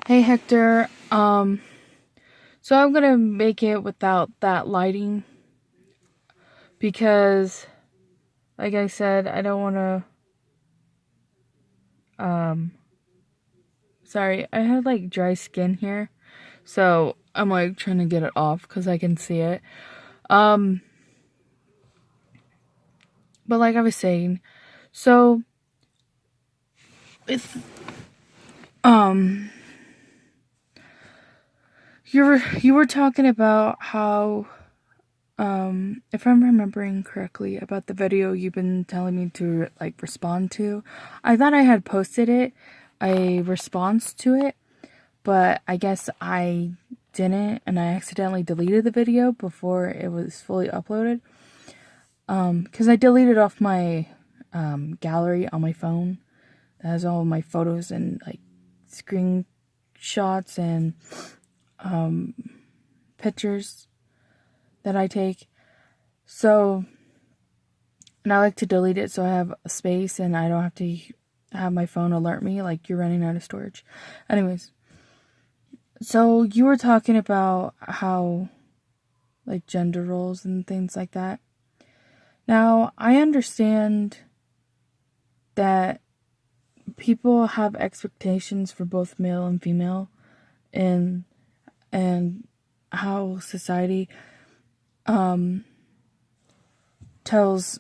Hey Hector, so I'm gonna make it without that lighting because, like I said, I don't wanna, sorry, I have like dry skin here, so I'm like trying to get it off because I can see it. Um, but like I was saying, so it's, um, you were talking about how, if I'm remembering correctly about the video you've been telling me to like respond to, I thought I had posted it, a response to it, but I guess I didn't, and I accidentally deleted the video before it was fully uploaded. Because I deleted off my gallery on my phone that has all my photos and like screenshots and pictures that I take. So, and I like to delete it so I have a space and I don't have to have my phone alert me like you're running out of storage. Anyways, so you were talking about how like gender roles and things like that. Now, I understand that people have expectations for both male and female and how society tells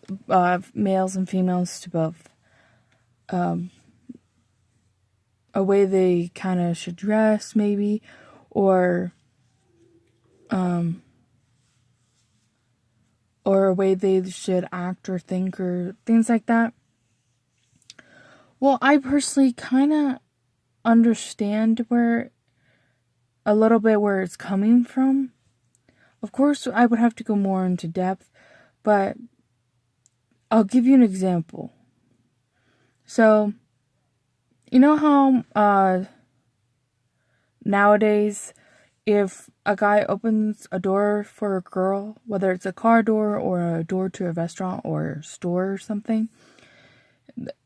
males and females to both a way they kind of should dress, maybe, or a way they should act or think or things like that. Well, I personally kind of understand where a little bit where it's coming from. Of course, I would have to go more into depth, but I'll give you an example. So, you know how nowadays, if a guy opens a door for a girl, whether it's a car door or a door to a restaurant or store or something,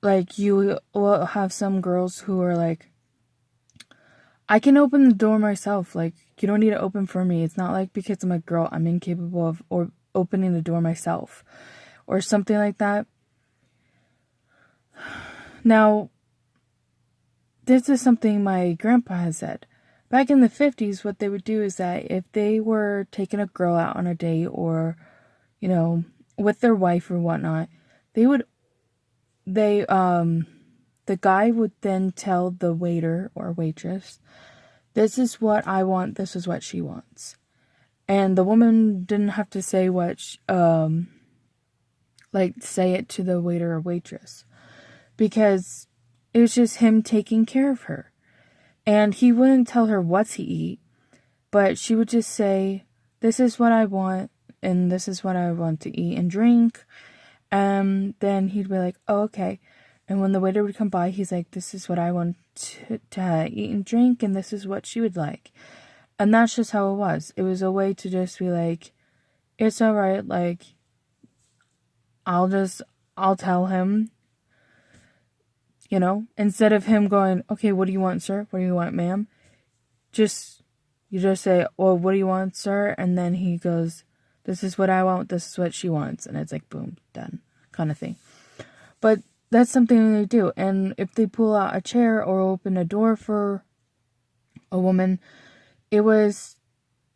like you will have some girls who are like, I can open the door myself. Like, you don't need to open for me. It's not like because I'm a girl, I'm incapable of or opening the door myself or something like that. Now, this is something my grandpa has said. Back in the 50s, what they would do is that if they were taking a girl out on a date or, you know, with their wife or whatnot, the guy would then tell the waiter or waitress, this is what I want, this is what she wants. And the woman didn't have to say say it to the waiter or waitress. Because it was just him taking care of her. And he wouldn't tell her what to eat, but she would just say, this is what I want, and this is what I want to eat and drink. And then he'd be like, oh, okay. And when the waiter would come by, he's like, this is what I want to eat and drink, and this is what she would like. And that's just how it was. It was a way to just be like, it's alright, like, I'll tell him, you know, instead of him going, okay, what do you want, sir? What do you want, ma'am? You just say, well, what do you want, sir? And then he goes, this is what I want, this is what she wants. And it's like, boom, done, kind of thing. But that's something they do. And if they pull out a chair or open a door for a woman, it was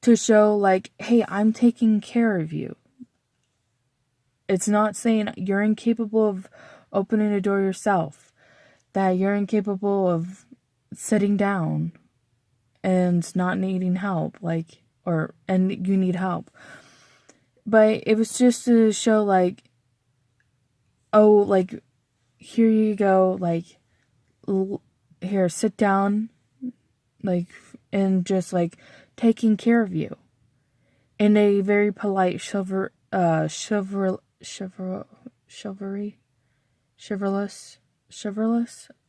to show like, hey, I'm taking care of you. It's not saying you're incapable of opening a door yourself, that you're incapable of sitting down and not needing help, and you need help. But it was just to show like, oh, like, here you go, like, here, sit down, like, and just like taking care of you in a very polite chivalrous.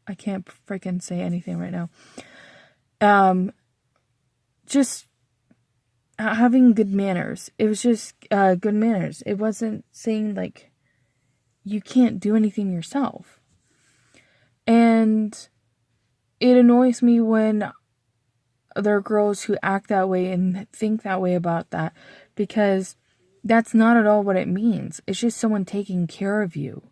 I can't freaking say anything right now. Just having good manners. It was just good manners. It wasn't saying like you can't do anything yourself. And it annoys me when there are girls who act that way and think that way about that, because that's not at all what it means. It's just someone taking care of you.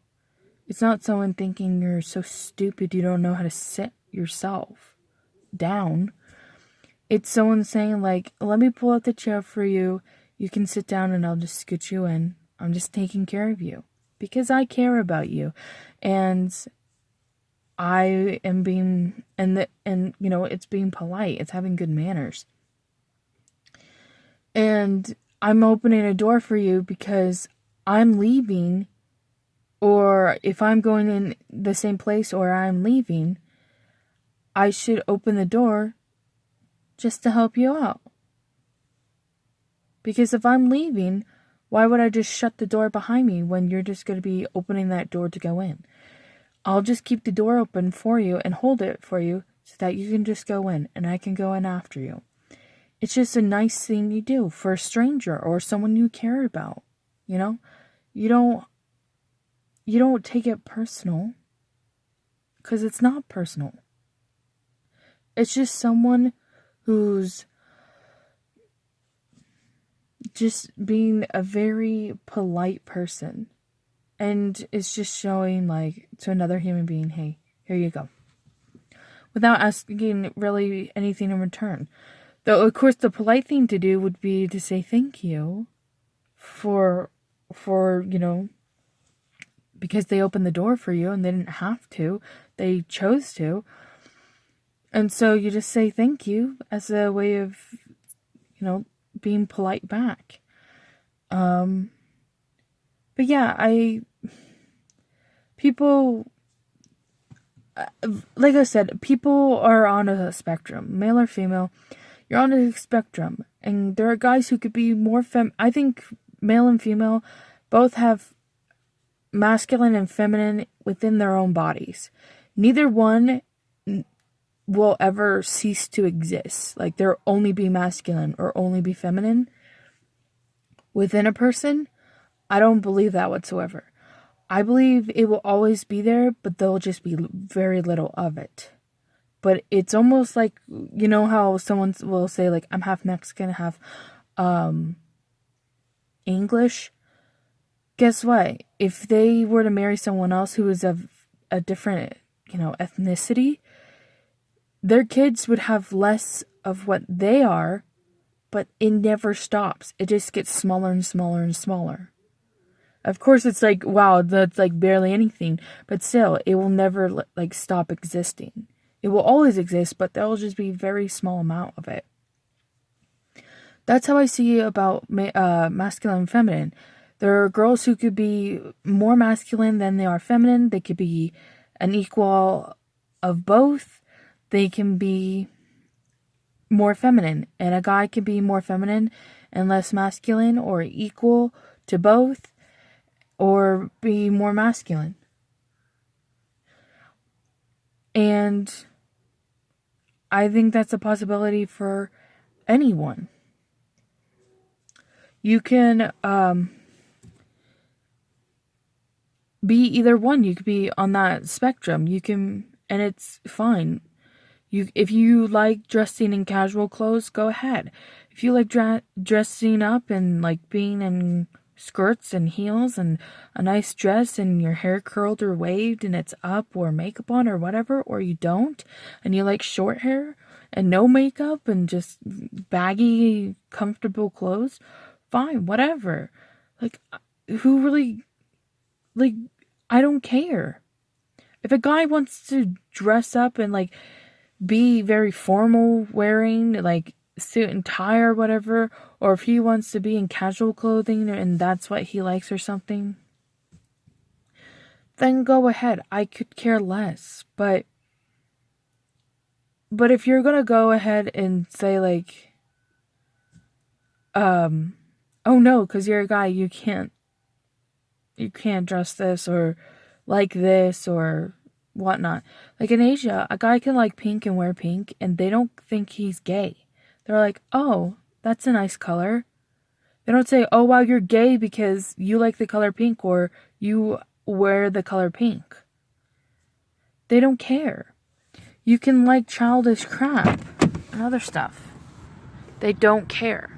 It's not someone thinking you're so stupid you don't know how to sit yourself down. It's someone saying, like, let me pull out the chair for you. You can sit down and I'll just scoot you in. I'm just taking care of you because I care about you. And I am being, and you know, it's being polite. It's having good manners. And I'm opening a door for you because I'm leaving, or if I'm going in the same place or I'm leaving, I should open the door just to help you out. Because if I'm leaving, why would I just shut the door behind me when you're just going to be opening that door to go in? I'll just keep the door open for you and hold it for you so that you can just go in and I can go in after you. It's just a nice thing you do for a stranger or someone you care about. You know, you don't take it personal, because it's not personal. It's just someone who's just being a very polite person and is just showing, like, to another human being, hey, here you go, without asking really anything in return. Though, of course, the polite thing to do would be to say thank you for you know, because they opened the door for you and they didn't have to. They chose to. And so you just say thank you as a way of, you know, being polite back. But yeah, people, like I said, people are on a spectrum, male or female. You're on a spectrum, and there are guys who could be more I think male and female both have masculine and feminine within their own bodies. Neither one will ever cease to exist. Like, there only be masculine or only be feminine within a person. I don't believe that whatsoever. I believe it will always be there, but there'll just be very little of it. But it's almost like, you know how someone will say, like, I'm half Mexican, half English. Guess what? If they were to marry someone else who is of a different, you know, ethnicity, their kids would have less of what they are, but it never stops. It just gets smaller and smaller and smaller. Of course, it's like, wow, that's like barely anything, but still, it will never, like, stop existing. It will always exist, but there will just be a very small amount of it. That's how I see about masculine and feminine. There are girls who could be more masculine than they are feminine. They could be an equal of both. They can be more feminine. And a guy can be more feminine and less masculine, or equal to both, or be more masculine. And I think that's a possibility for anyone. You can be either one. You could be on that spectrum. You can, and it's fine. If you like dressing in casual clothes, go ahead. If you like dressing up and like being in skirts and heels and a nice dress and your hair curled or waved and it's up, or makeup on or whatever, or you don't, and you like short hair and no makeup and just baggy, comfortable clothes, fine, whatever. Like, who really, like, I don't care. If a guy wants to dress up and, like, be very formal wearing, like, suit and tie or whatever, or if he wants to be in casual clothing and that's what he likes or something, then go ahead. I could care less. But if you're gonna go ahead and say, like, oh no, because you're a guy, you can't dress this or like this or whatnot. Like, in Asia, a guy can like pink and wear pink and they don't think he's gay. They're like, oh, that's a nice color. They don't say, oh wow, you're gay because you like the color pink or you wear the color pink. They don't care. You can like childish crap and other stuff. They don't care.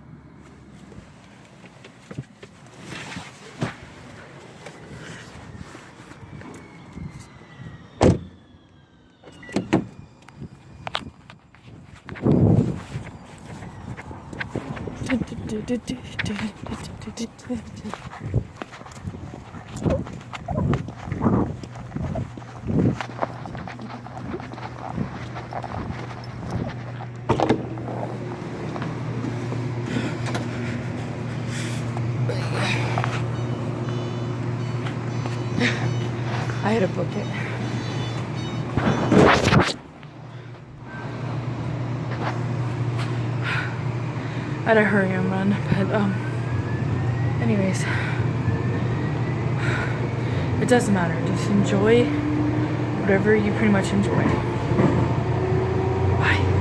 I had to book it. I had to hurry and run, but anyways, it doesn't matter. Just enjoy whatever you pretty much enjoy. Bye.